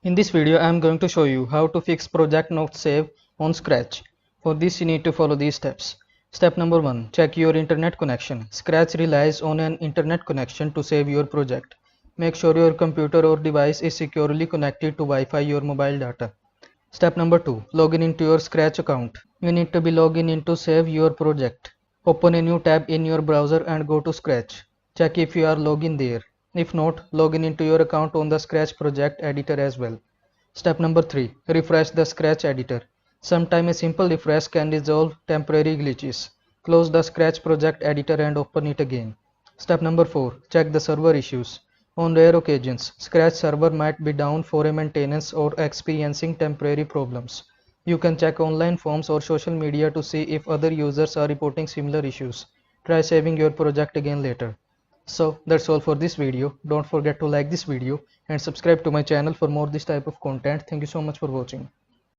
In this video, I am going to show you how to fix project not save on Scratch. For this, you need to follow these steps. Step number 1. Check your internet connection. Scratch relies on an internet connection to save your project. Make sure your computer or device is securely connected to Wi-Fi or mobile data. Step number 2. Login into your Scratch account. You need to be logged in to save your project. Open a new tab in your browser and go to Scratch. Check if you are logged in there. If not, log in into your account on the Scratch project editor as well. Step number 3. Refresh the Scratch editor. Sometimes a simple refresh can resolve temporary glitches. Close the Scratch project editor and open it again. Step number 4. Check the server issues. On rare occasions, Scratch server might be down for a maintenance or experiencing temporary problems. You can check online forums or social media to see if other users are reporting similar issues. Try saving your project again later. So that's all for this video. Don't forget to like this video and subscribe to my channel for more this type of content. Thank you so much for watching.